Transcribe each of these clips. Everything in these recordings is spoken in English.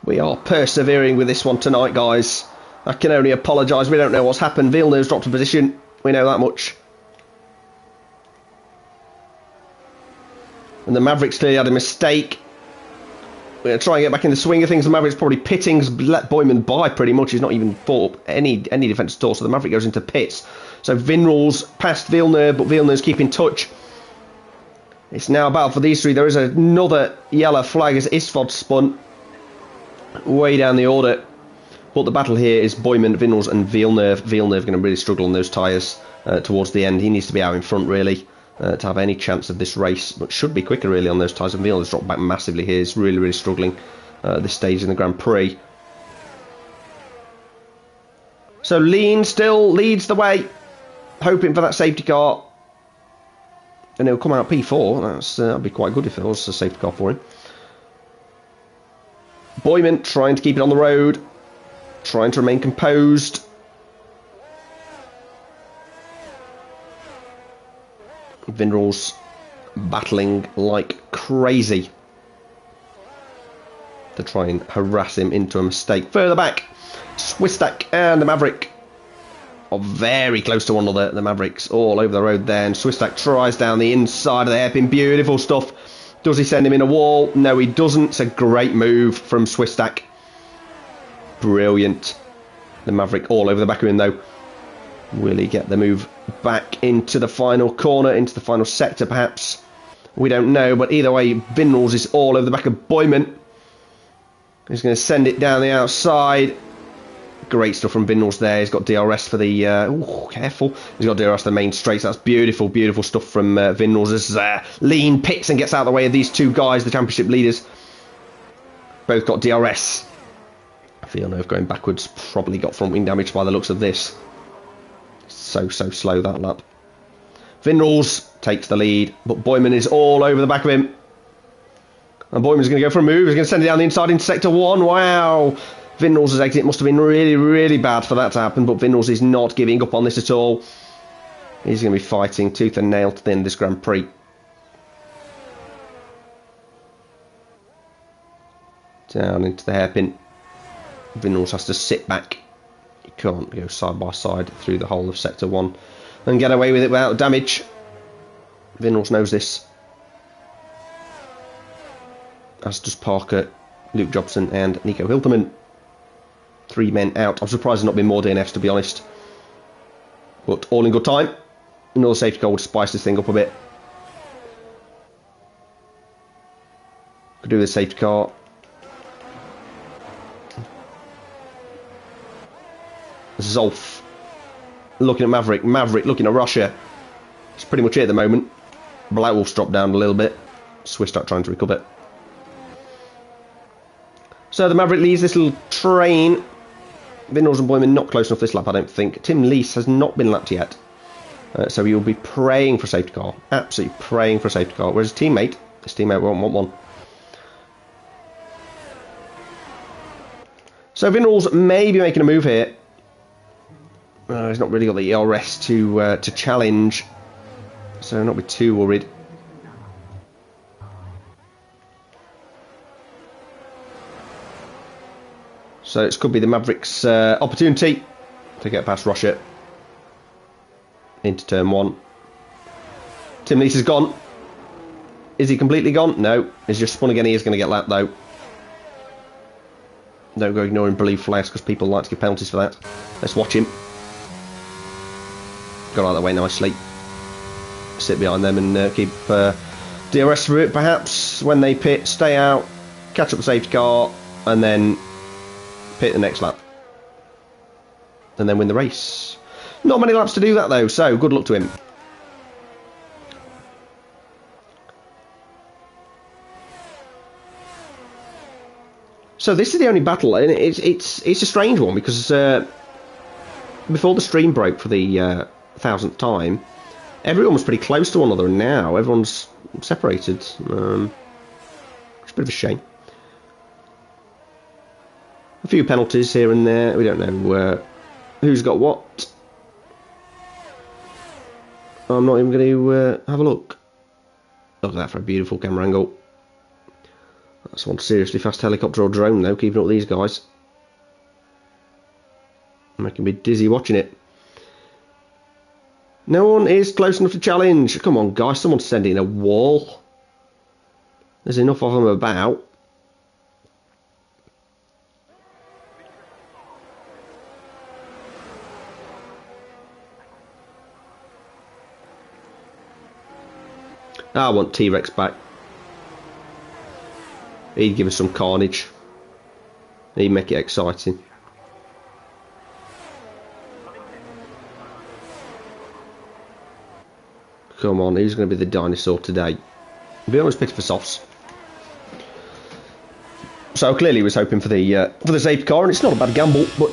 We are persevering with this one tonight, guys. I can only apologise. We don't know what's happened. Villeneuve's dropped a position. We know that much. And the Mavericks clearly had a mistake. We're going to try and get back in the swing of things. The Mavericks probably pitting's let Boyman by pretty much. He's not even fought up any defence at all. So the Maverick goes into pits. So Vinrals past Villeneuve, but Villeneuve's keeping touch. It's now a battle for these three. There is another yellow flag as Isfod spun way down the order. But the battle here is Boyman, Vinrals and Villeneuve. Villeneuve going to really struggle on those tyres towards the end. He needs to be out in front, really, to have any chance of this race. But should be quicker, really, on those tyres. And Villeneuve's dropped back massively here. He's really, really struggling at this stage in the Grand Prix. So Lean still leads the way, hoping for that safety car. And he'll come out P4. That'd be quite good if there was a safety car for him. Boyman trying to keep it on the road. Trying to remain composed. Vinrals battling like crazy to try and harass him into a mistake. Further back, Swistak and the Maverick are very close to one another. The Mavericks all over the road there, and Swistak tries down the inside of the hairpin. Beautiful stuff. Does he send him in a wall? No, he doesn't. It's a great move from Swistak. Brilliant. The Maverick all over the back of him, though. Will he get the move back into the final corner, into the final sector, perhaps? We don't know, but either way, Vinrals is all over the back of Boyman. He's going to send it down the outside. Great stuff from Vinrals there. He's got DRS for the... careful. He's got DRS for the main straights. That's beautiful, beautiful stuff from Vinrals. As Lean pits and gets out of the way of these two guys, the championship leaders. Both got DRS. Villeneuve going backwards. Probably got front wing damage by the looks of this. So slow, that lap. Vinrals takes the lead, but Boyman is all over the back of him. And Boyman's going to go for a move. He's going to send it down the inside into sector 1. Wow. Vinrals' exit must have been really, really bad for that to happen, but Vinrals is not giving up on this at all. He's going to be fighting tooth and nail to the end of this Grand Prix. Down into the hairpin. Vinrals has to sit back. He can't go side by side through the whole of sector 1 and get away with it without damage. Vinrals knows this. As does Parker, Luke Jobson and Nico Hilterman. 3 men out. I'm surprised there's not been more DNFs, to be honest. But all in good time. Another safety car would spice this thing up a bit. Could do the safety car. Zolf looking at Maverick. Maverick looking at Russia. It's pretty much it at the moment. Black Wolf's dropped down a little bit. Swistak trying to recover. So the Maverick leads this little train. Vinrals and Boyman not close enough this lap, I don't think. Tim Lees has not been lapped yet. So he will be praying for a safety car. Absolutely praying for a safety car. Whereas his teammate won't want one. So Vinrals may be making a move here. He's not really got the ERS to challenge. So not be too worried. So it could be the Mavericks' opportunity to get past Russia into turn 1. Tim Lees is gone. Is he completely gone? No. He's just spun again. He is going to get lapped, though. Don't go ignoring blue flags because people like to give penalties for that. Let's watch him. Got out of the way nicely. Sit behind them and keep DRS through it, perhaps. When they pit, stay out, catch up the safety car, and then pit the next lap. And then win the race. Not many laps to do that, though, so good luck to him. So this is the only battle, and it's a strange one, because before the stream broke for the 1000th time, everyone was pretty close to one another, and now everyone's separated. It's a bit of a shame. A few penalties here and there. We don't know who's got what. I'm not even going to have a look. Look at that for a beautiful camera angle. That's one seriously fast helicopter or drone, though, keeping up with these guys. Making me dizzy watching it. No one is close enough to challenge. Come on, guys, someone's sending a wall. There's enough of them about. I want T-Rex back. He'd give us some carnage. He'd make it exciting. Come on, who's going to be the dinosaur today? Be honest, pity for softs. So clearly he was hoping for the safety car, and it's not a bad gamble, but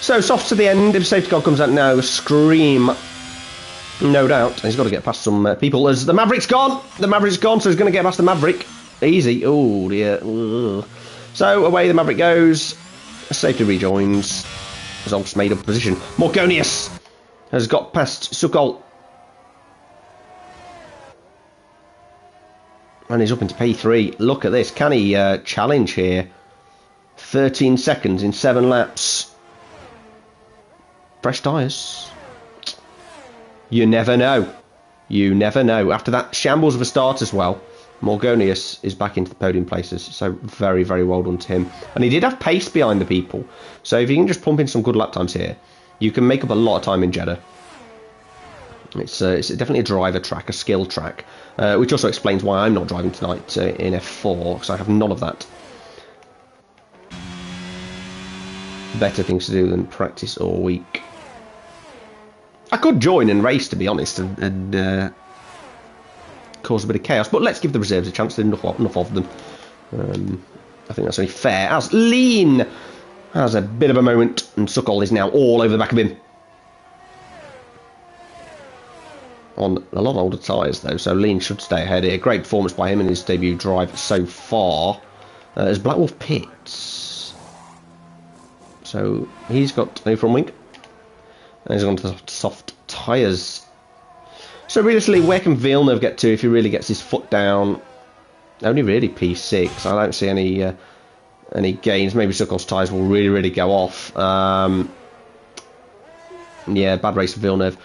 so softs to the end. If safety car comes out now, scream. No doubt. And he's got to get past some people as the Maverick's gone. The Maverick's gone, so he's going to get past the Maverick. Easy. Oh dear. Ugh. So away the Maverick goes. Safety rejoins. Zolf's made up position. Morgonius has got past Sukol. And he's up into P3. Look at this. Can he challenge here? 13 seconds in 7 laps. Fresh tyres. You never know. You never know. After that shambles of a start as well, Morgonius is back into the podium places. So very, very well done to him. And he did have pace behind the people. So if you can just pump in some good lap times here, you can make up a lot of time in Jeddah. It's definitely a driver track, a skill track. Which also explains why I'm not driving tonight in F4, because I have none of that. Better things to do than practice all week. I could join and race, to be honest, and cause a bit of chaos. But let's give the reserves a chance. There's enough of them. I think that's only fair. As Lean has a bit of a moment, and Sukol is now all over the back of him. On a lot older tyres, though, so Lean should stay ahead here. Great performance by him in his debut drive so far. As Black Wolf pits. So he's got a front wing. And he's gone to the soft tyres. So realistically, where can Villeneuve get to if he really gets his foot down? Only really P6. I don't see any gains. Maybe Sukol's tyres will really go off. Yeah, bad race for Villeneuve.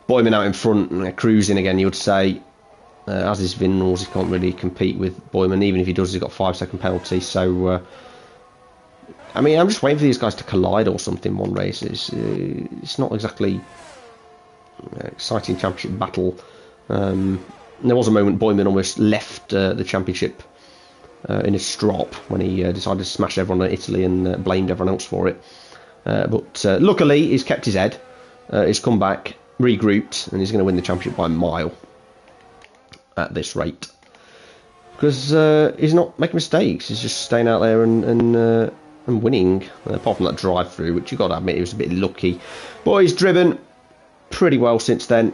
Boyman out in front, cruising again, you would say. As is Vinals, he can't really compete with Boyman. Even if he does, he's got 5-second penalty. So, I mean, I'm just waiting for these guys to collide or something one race. It's not exactly exciting championship battle. There was a moment Boyman almost left the championship in a strop when he decided to smash everyone in Italy and blamed everyone else for it. But luckily, he's kept his head. He's come back, regrouped, and he's going to win the championship by a mile at this rate. Because he's not making mistakes. He's just staying out there and winning. Apart from that drive-through, which you've got to admit he was a bit lucky. But he's driven pretty well since then.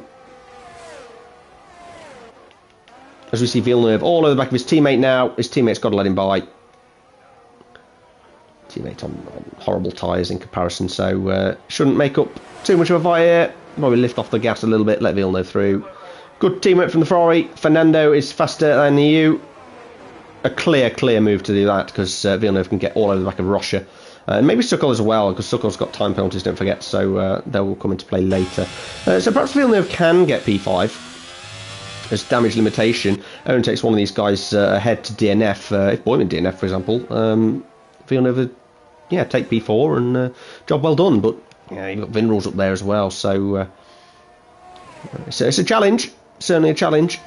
As we see Villeneuve all over the back of his teammate now. His teammate's got to let him by. Teammate on horrible tyres in comparison, so shouldn't make up too much of a fight here. Probably lift off the gas a little bit, let Villeneuve through. Good teamwork from the Ferrari. Fernando is faster than you. A clear move to do that, because Villeneuve can get all over the back of Rocha. And maybe Sukol as well, because Sukol's got time penalties, don't forget, so they will come into play later. So perhaps Villeneuve can get P5 as damage limitation. Only takes one of these guys ahead to DNF. If Boyman DNF, for example, Villeneuve, yeah, take P4 and job well done. But yeah, you've got Vinrals up there as well, so it's a challenge, certainly a challenge.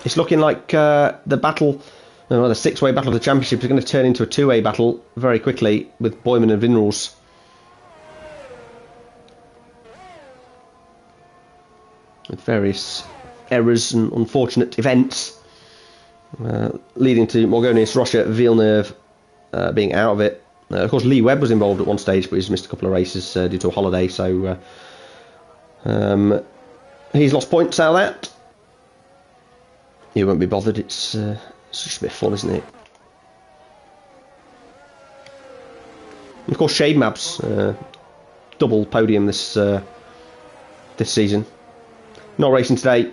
It's looking like the battle, the six-way battle of the championship is going to turn into a two-way battle very quickly with Boyman and Vinrals. With various errors and unfortunate events leading to Morgonius, Rocha, Villeneuve being out of it. Of course, Lee Webb was involved at one stage, but he's missed a couple of races due to a holiday, so he's lost points out of that. He won't be bothered. It's just a bit of fun, isn't it? And of course, Shade Mabs double podium this season. Not racing today.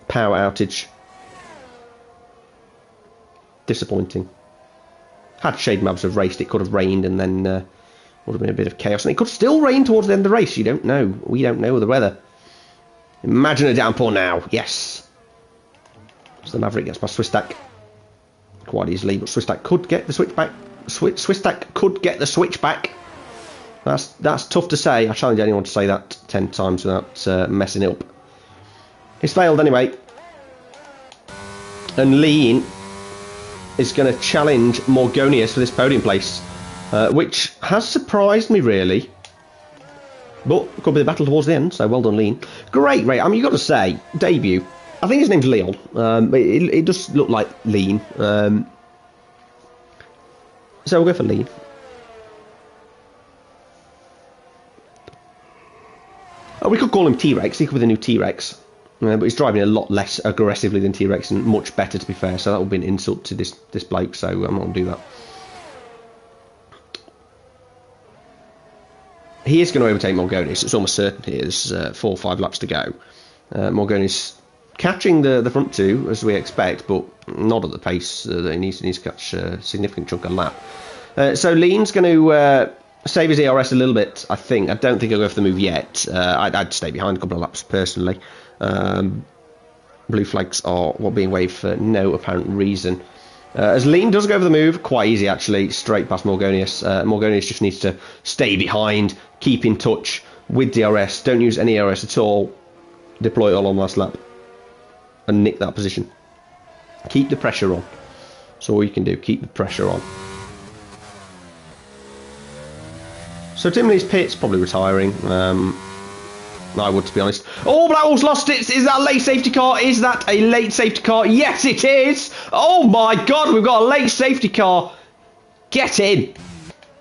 Power outage. Disappointing. Had Shade Mabs have raced, it could have rained and then would have been a bit of chaos. And it could still rain towards the end of the race. You don't know. We don't know the weather. Imagine a downpour now. Yes. So the Maverick gets past Swisstack quite easily, but Swisstack could get the switch back. Swisstack could get the switch back. That's tough to say. I challenge anyone to say that 10 times without messing it up. It's failed anyway. And Lean is going to challenge Morgonius for this podium place, which has surprised me really. But it could be the battle towards the end, so well done, Lean. Great, I mean, you've got to say, debut. I think his name's Leon. It does look like Lean. So we'll go for Lean. We could call him T-Rex. He could be the new T-Rex. But he's driving a lot less aggressively than T-Rex and much better, to be fair. So that would be an insult to this bloke, so I'm not going to do that. He is going to overtake Morgonius. It's almost certain here. There's 4 or 5 laps to go. Morgonius catching the front two, as we expect, but not at the pace that he needs to catch a significant chunk of lap. So Lean's going to save his ERS a little bit, I think. I don't think he'll go for the move yet. I'd stay behind a couple of laps, personally. Blue flags are being waved for no apparent reason. As Lean does go for the move, quite easy actually, straight past Morgonius. Morgonius just needs to stay behind, keep in touch with DRS, don't use any ERS at all, deploy it all on last lap, and nick that position. Keep the pressure on. That's all you can do, keep the pressure on. So Tim Lee's pit's probably retiring. I would, to be honest. Oh, Blackwell's lost it. Is that a late safety car? Is that a late safety car? Yes, it is. Oh, my God. We've got a late safety car. Get in.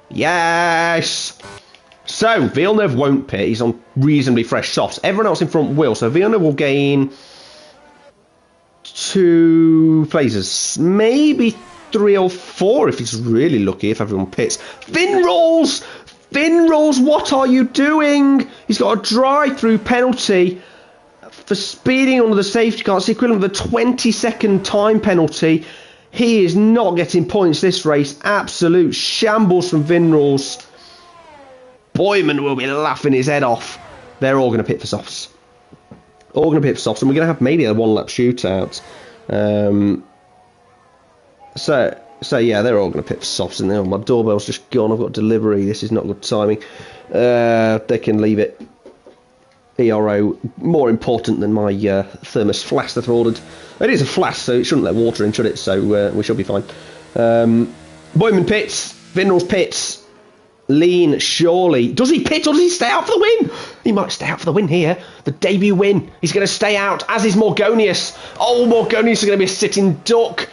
Yes. So, Villeneuve won't pit. He's on reasonably fresh softs. Everyone else in front will. So, Villeneuve will gain 2 places. Maybe 3 or 4 if he's really lucky, if everyone pits. Finn rolls. What are you doing? He's got a drive-through penalty for speeding under the safety car. It's the equivalent of a 20-second time penalty. He is not getting points this race. Absolute shambles from Vinrals. Boyman will be laughing his head off. They're all going to pit for softs. And we're going to have maybe a 1-lap shootout. So yeah, they're all going to pit for softs, and my doorbell's just gone. I've got delivery. This is not good timing. They can leave it. ERO, more important than my thermos flask that I've ordered. It is a flask, so it shouldn't let water in, should it? So we should be fine. Boyman pits. Vinrals pits. Lean, surely. Does he pit or does he stay out for the win? He might stay out for the win here. The debut win. He's going to stay out, as is Morgonius. Oh, Morgonius is going to be a sitting duck.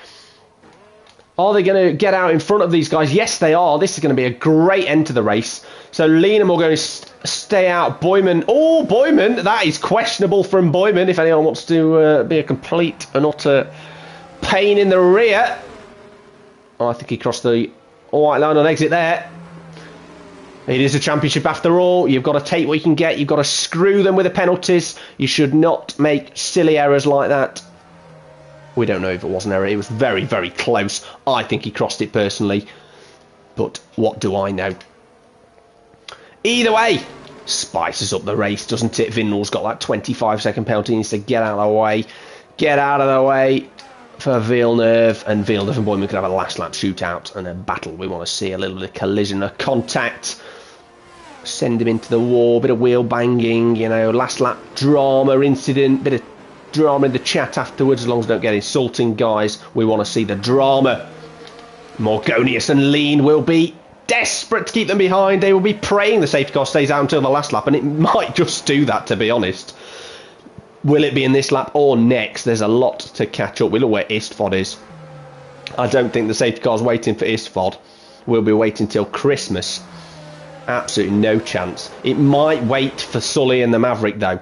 Are they going to get out in front of these guys? Yes, they are. This is going to be a great end to the race. So Lean and Morgonius stay out. Boyman. Oh, Boyman. That is questionable from Boyman, if anyone wants to be a complete and utter pain in the rear. Oh, I think he crossed the white line on exit there. It is a championship after all. You've got to take what you can get. You've got to screw them with the penalties. You should not make silly errors like that. We don't know if it was an error. It was very, very close. I think he crossed it personally. But what do I know? Either way, spices up the race, doesn't it? Vinral's got that 25-second penalty. He needs to get out of the way. Get out of the way for Villeneuve. And Villeneuve and Boyman could have a last lap shootout and a battle. We want to see a little bit of collision, a contact. Send him into the wall. Bit of wheel banging, you know, last lap drama incident. Bit of drama in the chat afterwards, as long as I don't get insulting, guys. We want to see the drama. Morgonius and Lean will be desperate to keep them behind. They will be praying the safety car stays out until the last lap, and it might just do that, to be honest. Will it be in this lap or next? There's a lot to catch up. We look where Istvod is. I don't think the safety car's waiting for Istvod. We'll be waiting till Christmas. Absolutely no chance. It might wait for Sully and the Maverick, though.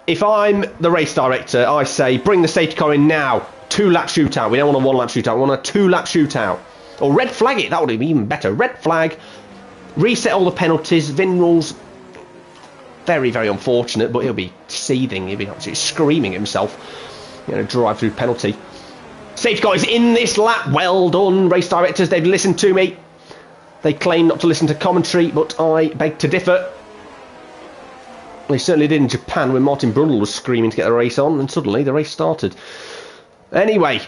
If I'm the race director, I say, bring the safety car in now. 2-lap shootout. We don't want a 1-lap shootout. We want a 2-lap shootout. Or red flag it. That would be even better. Red flag. Reset all the penalties. Vinrals Very, very unfortunate, but he'll be seething. He'll be absolutely screaming himself. Drive-through penalty. Safety car is in this lap. Well done, race directors. They've listened to me. They claim not to listen to commentary, but I beg to differ. They certainly did in Japan when Martin Brundle was screaming to get the race on, and suddenly the race started. Anyway,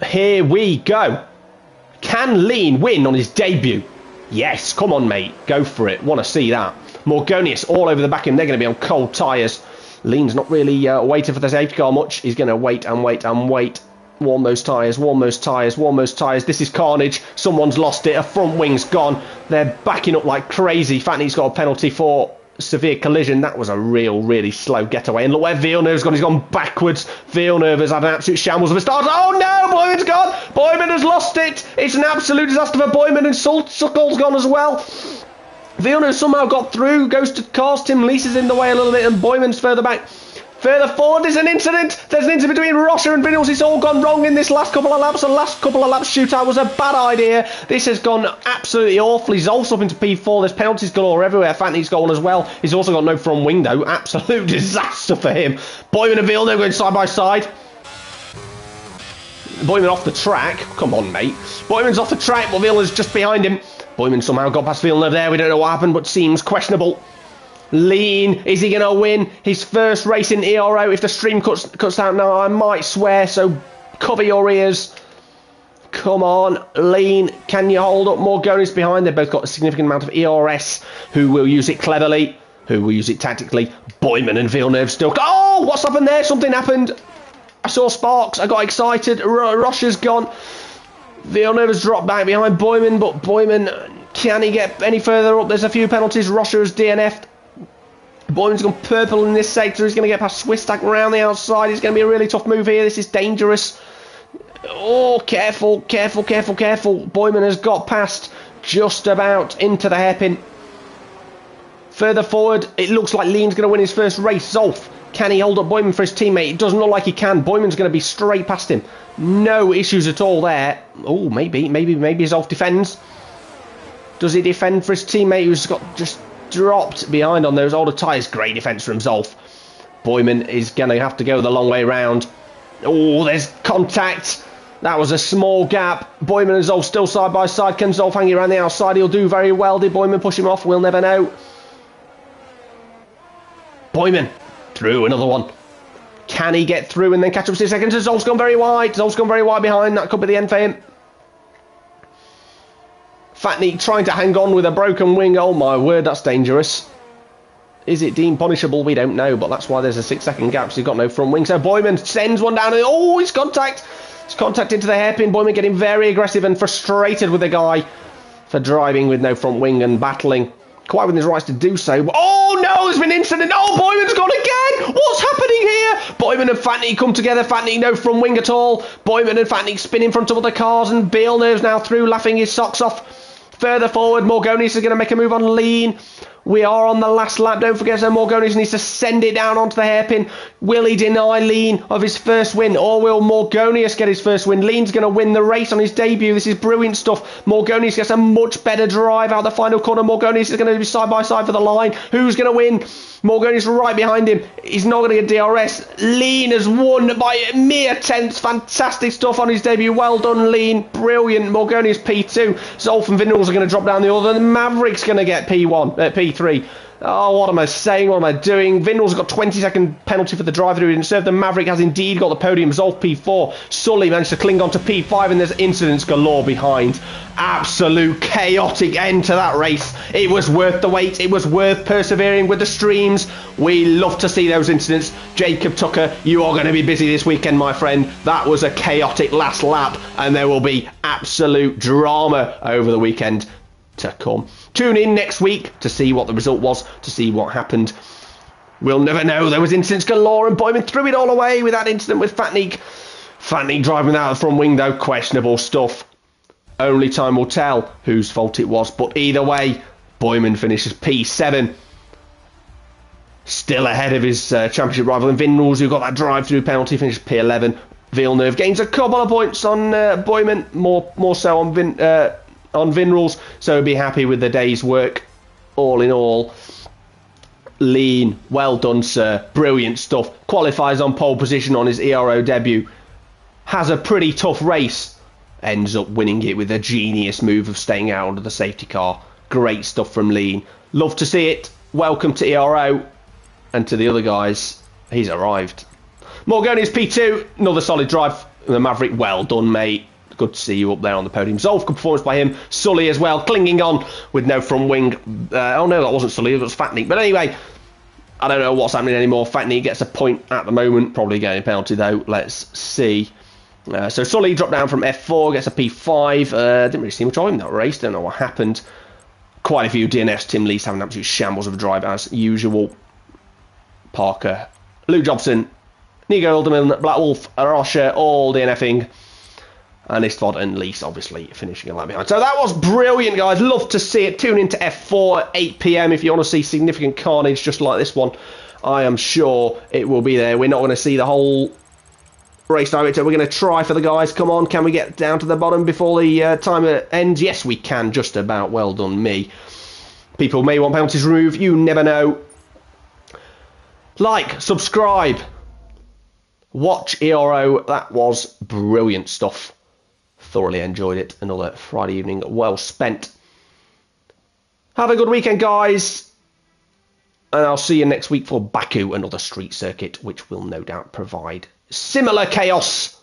here we go. Can Lean win on his debut? Yes, come on, mate. Go for it. Want to see that. Morgonius all over the back of him. They're going to be on cold tyres. Lean's not really waiting for the safety car much. He's going to wait and wait and wait. Warm those tyres, warm those tyres, warm those tyres. This is carnage. Someone's lost it. A front wing's gone. They're backing up like crazy. Fatney's got a penalty for severe collision. That was a really slow getaway. And look where Villeneuve's gone. He's gone backwards. Villeneuve has had an absolute shambles of a start. Oh no, Boyman's gone. Boyman has lost it. It's an absolute disaster for Boyman, and Suckel's gone as well. Villeneuve somehow got through, goes to cast him, Lisa's in the way a little bit, and Boyman's further back. Further forward, there's an incident. There's an incident between Rocher and Vinnals. It's all gone wrong in this last couple of laps. The last couple of laps shootout was a bad idea. This has gone absolutely awfully. Zolf's up into P4. There's penalties galore everywhere. Fanny's got one as well. He's also got no front wing, though. Absolute disaster for him. Boyman and Villeneuve going side by side. Boyman off the track. Come on, mate. Boyman's off the track, but Villeneuve's just behind him. Boyman somehow got past Villeneuve there. We don't know what happened, but seems questionable. Lean, is he going to win his first race in Ero? If the stream cuts out now, I might swear, so cover your ears. Come on, Lean, can you hold up Morgonius behind? They've both got a significant amount of ERS. Who will use it cleverly? Who will use it tactically? Boyman and Villeneuve still... Oh, what's happened there? Something happened. I saw sparks. I got excited. Rocher's gone. Villeneuve has dropped back behind Boyman, but Boyman, can he get any further up? There's a few penalties. Rocher has DNF'd. Boyman's gone purple in this sector. He's going to get past Swistak around the outside. It's going to be a really tough move here. This is dangerous. Oh, careful, careful, careful, careful. Boyman has got past just about into the hairpin. Further forward, it looks like Lean's going to win his first race. Zolf, can he hold up Boyman for his teammate? It doesn't look like he can. Boyman's going to be straight past him. No issues at all there. Oh, maybe Zolf defends. Does he defend for his teammate who's got just dropped behind on those older tyres? Great defence from Zolf. Boyman is going to have to go the long way round. Oh, there's contact. That was a small gap. Boyman and Zolf still side by side. Can Zolf hang around the outside? He'll do very well. Did Boyman push him off? We'll never know. Boyman through another one. Can he get through and then catch up 6 seconds? Zolf's gone very wide. Zolf's gone very wide behind. That could be the end for him. Fatney trying to hang on with a broken wing. Oh my word, that's dangerous. Is it deemed punishable? We don't know, but that's why there's a 6 second gap, so he's got no front wing. So Boyman sends one down. And, oh, he's contact. He's contact into the hairpin. Boyman getting very aggressive and frustrated with the guy for driving with no front wing and battling. Quite within his rights to do so. But, oh no, there's been an incident. Oh, Boyman's gone again. What's happening here? Boyman and Fatney come together. Fatney no front wing at all. Boyman and Fatney spin in front of other cars, and Villeneuve's now through, laughing his socks off. Further forward, Morgonius is going to make a move on Lean. We are on the last lap. Don't forget, so Morgonius needs to send it down onto the hairpin. Will he deny Lean of his first win, or will Morgonius get his first win? Lean's going to win the race on his debut. This is brilliant stuff. Morgonius gets a much better drive out the final corner. Morgonius is going to be side by side for the line. Who's going to win? Morgonius right behind him. He's not going to get DRS. Lean has won by a mere tenth. Fantastic stuff on his debut. Well done, Lean. Brilliant. Morgonius P2. Zolf and Vinnals are going to drop down the order. And Maverick's going to get P3. Oh, what am I saying? What am I doing? Vinnals got 20-second penalty for the drive-through. He didn't serve. The Maverick has indeed got the podium. Zolf P4. Sully managed to cling on to P5, and there's incidents galore behind. Absolute chaotic end to that race. It was worth the wait. It was worth persevering with the streams. We love to see those incidents. Jacob Tucker, you are going to be busy this weekend, my friend. That was a chaotic last lap, and there will be absolute drama over the weekend to come. Tune in next week to see what the result was, to see what happened. We'll never know. There was incidents galore, and Boyman threw it all away with that incident with Fatney. Fatney driving out the front wing, though. Questionable stuff. Only time will tell whose fault it was. But either way, Boyman finishes P7. Still ahead of his championship rival in Vinnals, who got that drive-through penalty, finished P11. Villeneuve gains a couple of points on Boyman, more so on Vinnals, so be happy with the day's work all in all. Lean, well done, sir. Brilliant stuff. Qualifies on pole position on his Ero debut. Has a pretty tough race. Ends up winning it with a genius move of staying out under the safety car. Great stuff from Lean. Love to see it. Welcome to Ero. And to the other guys, he's arrived. Morgonius P2, another solid drive. The Maverick, well done, mate. Good to see you up there on the podium. Zolf, good performance by him. Sully as well, clinging on with no front wing. Oh no, that wasn't Sully, it was Fatney. But anyway, I don't know what's happening anymore. Fatney gets a point at the moment. Probably getting a penalty though. Let's see. So Sully dropped down from F4, gets a P5. Didn't really see much of him that race. Don't know what happened. Quite a few DNFs. Tim Lee's having an absolute shambles of a drive as usual. Parker, Lou Jobson, Nico Alderman, Black Wolf, Arosha, all DNFing. And Istvod and Lease obviously finishing a lap behind. So that was brilliant, guys. Love to see it. Tune into F4 at 8 PM if you want to see significant carnage just like this one. I am sure it will be there. We're not going to see the whole race director. We're going to try for the guys. Come on, can we get down to the bottom before the timer ends? Yes, we can. Just about. Well done, me. People may want penalties removed. You never know. Like, subscribe, watch Ero. That was brilliant stuff. Thoroughly enjoyed it. Another Friday evening well spent. Have a good weekend, guys. And I'll see you next week for Baku, another street circuit, which will no doubt provide similar chaos.